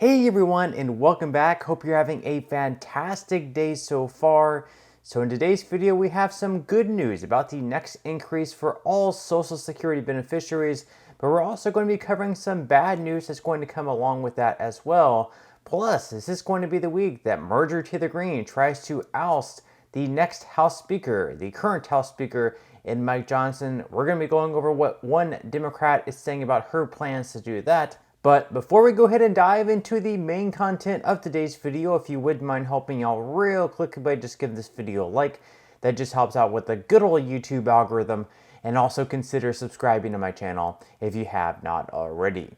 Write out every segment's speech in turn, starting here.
Hey everyone, and welcome back. Hope you're having a fantastic day so far. So in today's video, we have some good news about the next increase for all Social Security beneficiaries, but we're also going to be covering some bad news that's going to come along with that as well. Plus, this is going to be the week that Marjorie Taylor Greene tries to oust the next House Speaker, the current House Speaker, in Mike Johnson. We're going to be going over what one Democrat is saying about her plans to do that. But before we go ahead and dive into the main content of today's video, if you wouldn't mind helping out real quickly by just give this video a like, that just helps out with the good old YouTube algorithm, and also consider subscribing to my channel if you have not already.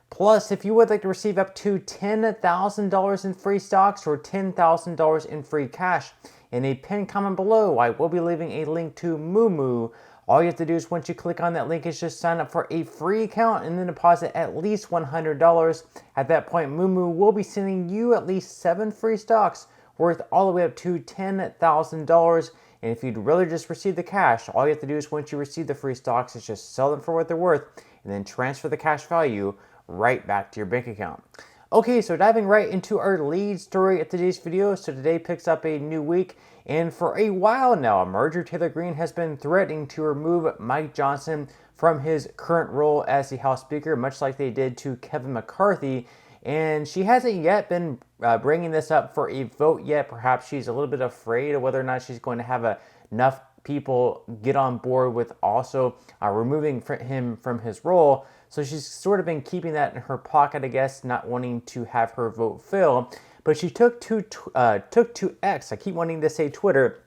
Plus, if you would like to receive up to $10,000 in free stocks or $10,000 in free cash, in a pinned comment below, I will be leaving a link to Moomoo. All you have to do is once you click on that link is just sign up for a free account and then deposit at least $100. At that point, Moomoo will be sending you at least 7 free stocks worth all the way up to $10,000. And if you'd rather just receive the cash, all you have to do is once you receive the free stocks is just sell them for what they're worth and then transfer the cash value right back to your bank account. Okay, so diving right into our lead story of today's video. So today picks up a new week, and for a while now, Marjorie Taylor Greene has been threatening to remove Mike Johnson from his current role as the House Speaker, much like they did to Kevin McCarthy. And she hasn't yet been bringing this up for a vote yet. Perhaps she's a little bit afraid of whether or not she's going to have enough people get on board with also removing him from his role. So she's sort of been keeping that in her pocket, I guess, not wanting to have her vote fail. But she took to X. I keep wanting to say Twitter.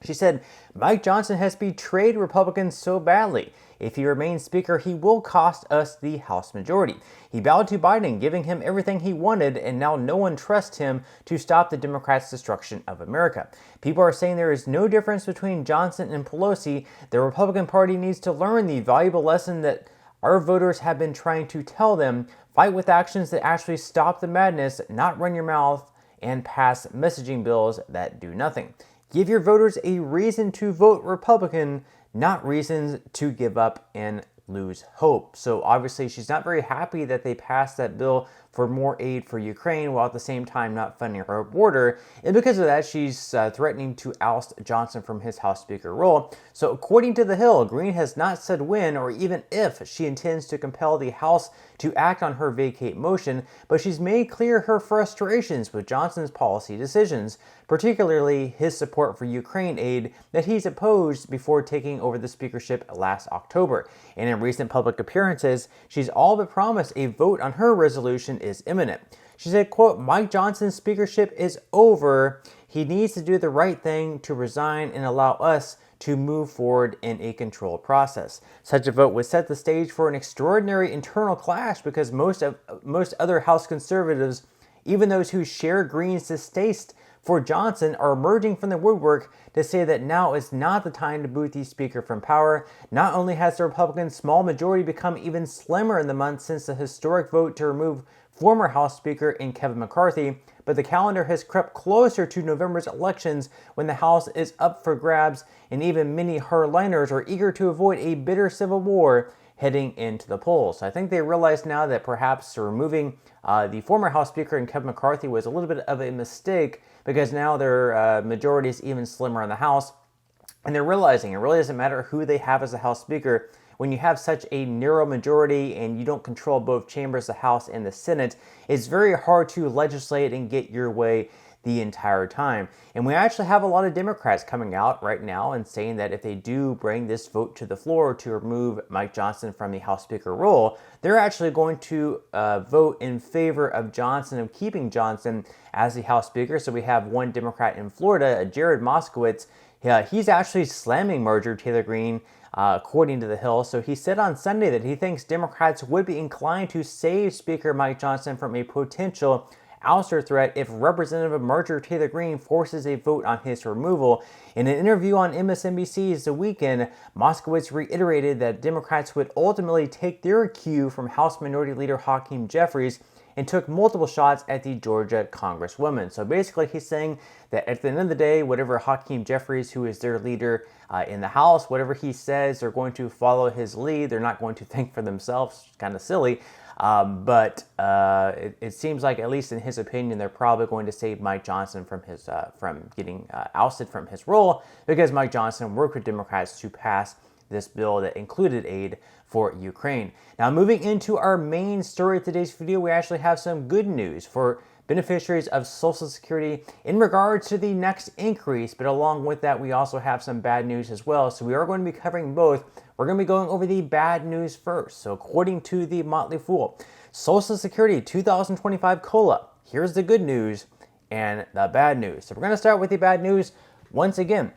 She said, Mike Johnson has betrayed Republicans so badly. If he remains Speaker, he will cost us the House majority. He bowed to Biden, giving him everything he wanted, and now no one trusts him to stop the Democrats' destruction of America. People are saying there is no difference between Johnson and Pelosi. The Republican Party needs to learn the valuable lesson that our voters have been trying to tell them. Fight with actions that actually stop the madness, not run your mouth and pass messaging bills that do nothing. Give your voters a reason to vote Republican, not reasons to give up and lose hope. So obviously she's not very happy that they passed that bill for more aid for Ukraine while at the same time not funding her border. And because of that, she's threatening to oust Johnson from his House Speaker role. So according to The Hill, Greene has not said when or even if she intends to compel the House to act on her vacate motion, but she's made clear her frustrations with Johnson's policy decisions, particularly his support for Ukraine aid that he's opposed before taking over the speakership last October. And in recent public appearances, she's all but promised a vote on her resolution is imminent. She said, quote, Mike Johnson's speakership is over. He needs to do the right thing to resign and allow us to move forward in a controlled process. Such a vote would set the stage for an extraordinary internal clash because most other House conservatives, even those who share Greene's distaste for Johnson, are emerging from the woodwork to say that now is not the time to boot the speaker from power. Not only has the Republican small majority become even slimmer in the months since the historic vote to remove former House Speaker in Kevin McCarthy, but the calendar has crept closer to November's elections when the House is up for grabs, and even many hardliners are eager to avoid a bitter civil war heading into the polls. So I think they realize now that perhaps removing the former House Speaker in Kevin McCarthy was a little bit of a mistake, because now their majority is even slimmer in the House, and they're realizing it really doesn't matter who they have as a House Speaker. When you have such a narrow majority and you don't control both chambers, the House and the Senate, it's very hard to legislate and get your way the entire time. And we actually have a lot of Democrats coming out right now and saying that if they do bring this vote to the floor to remove Mike Johnson from the House Speaker role, they're actually going to vote in favor of Johnson, of keeping Johnson as the House Speaker. So we have one Democrat in Florida, Jared Moskowitz. He's actually slamming Marjorie Taylor Greene, according to The Hill. So he said on Sunday that he thinks Democrats would be inclined to save Speaker Mike Johnson from a potential ouster threat if Representative Marjorie Taylor Greene forces a vote on his removal. In an interview on MSNBC's The Weekend, Moskowitz reiterated that Democrats would ultimately take their cue from House Minority Leader Hakeem Jeffries and took multiple shots at the Georgia Congresswoman. So basically he's saying that at the end of the day, whatever Hakeem Jeffries, who is their leader in the House, whatever he says, they're going to follow his lead. They're not going to think for themselves. It's kind of silly. It seems like, at least in his opinion, they're probably going to save Mike Johnson from getting ousted from his role, because Mike Johnson worked with Democrats to pass this bill that included aid for Ukraine. Now, moving into our main story of today's video, we actually have some good news for beneficiaries of Social Security in regards to the next increase, but along with that, we also have some bad news as well. So we are going to be covering both. We're going to be going over the bad news first. So according to the Motley Fool, Social Security 2025 COLA, here's the good news and the bad news. So we're going to start with the bad news once again.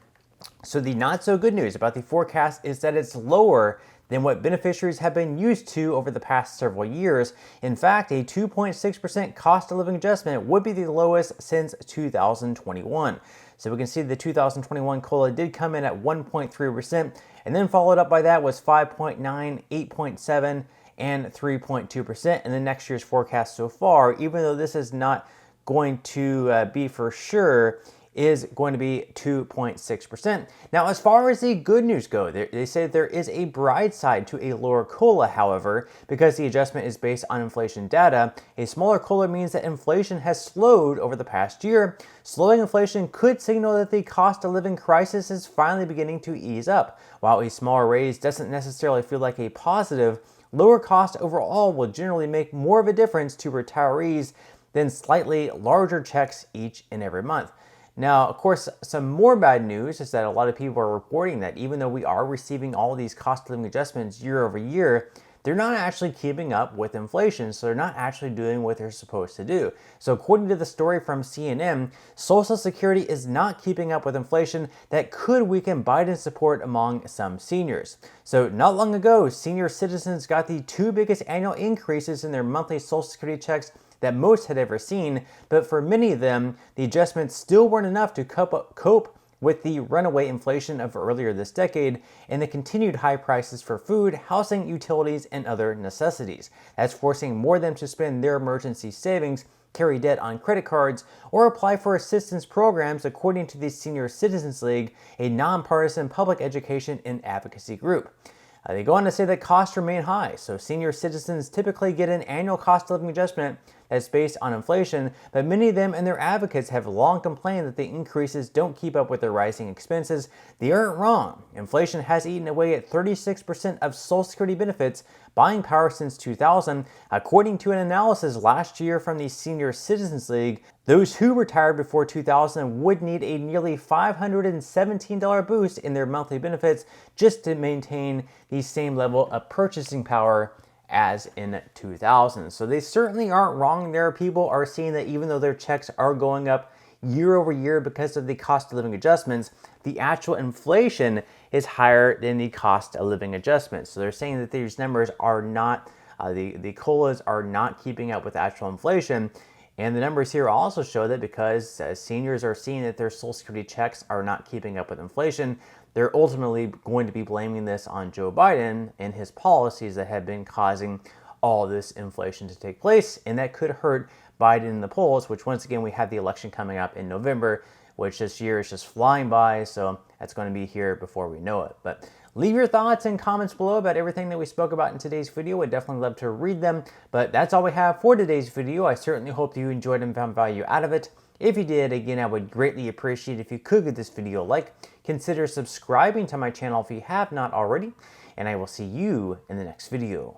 So the not so good news about the forecast is that it's lower than what beneficiaries have been used to over the past several years. In fact, a 2.6% cost of living adjustment would be the lowest since 2021. So we can see the 2021 COLA did come in at 1.3%, and then followed up by that was 5.9, 8.7, and 3.2% in the next year's forecast so far, even though this is not going to be for sure, is going to be 2.6%. Now, as far as the good news go, they say there is a bright side to a lower COLA, however, because the adjustment is based on inflation data. A smaller COLA means that inflation has slowed over the past year. Slowing inflation could signal that the cost of living crisis is finally beginning to ease up. While a smaller raise doesn't necessarily feel like a positive, lower cost overall will generally make more of a difference to retirees than slightly larger checks each and every month. Now, of course, some more bad news is that a lot of people are reporting that even though we are receiving all of these cost of living adjustments year over year, they're not actually keeping up with inflation, so they're not actually doing what they're supposed to do. So according to the story from CNN, Social Security is not keeping up with inflation that could weaken Biden's support among some seniors. So not long ago, senior citizens got the two biggest annual increases in their monthly Social Security checks that most had ever seen, but for many of them, the adjustments still weren't enough to cope with the runaway inflation of earlier this decade and the continued high prices for food, housing, utilities, and other necessities. That's forcing more of them to spend their emergency savings, carry debt on credit cards, or apply for assistance programs, according to the Senior Citizens League, a nonpartisan public education and advocacy group. They go on to say that costs remain high, so senior citizens typically get an annual cost of living adjustment that's based on inflation, but many of them and their advocates have long complained that the increases don't keep up with their rising expenses. They aren't wrong. Inflation has eaten away at 36% of Social Security benefits buying power since 2000, according to an analysis last year from the Senior Citizens League. Those who retired before 2000 would need a nearly $517 boost in their monthly benefits just to maintain the same level of purchasing power as in 2000. So they certainly aren't wrong there. People are seeing that even though their checks are going up year over year because of the cost of living adjustments, the actual inflation is higher than the cost of living adjustments. So they're saying that these numbers are not, the COLAs are not keeping up with actual inflation. And the numbers here also show that because seniors are seeing that their Social Security checks are not keeping up with inflation, they're ultimately going to be blaming this on Joe Biden and his policies that have been causing all this inflation to take place. And that could hurt Biden in the polls, which once again, we have the election coming up in November, which this year is just flying by. So that's going to be here before we know it. But leave your thoughts and comments below about everything that we spoke about in today's video. I'd definitely love to read them. But that's all we have for today's video. I certainly hope you enjoyed and found value out of it. If you did, again, I would greatly appreciate if you could give this video a like. Consider subscribing to my channel if you have not already. And I will see you in the next video.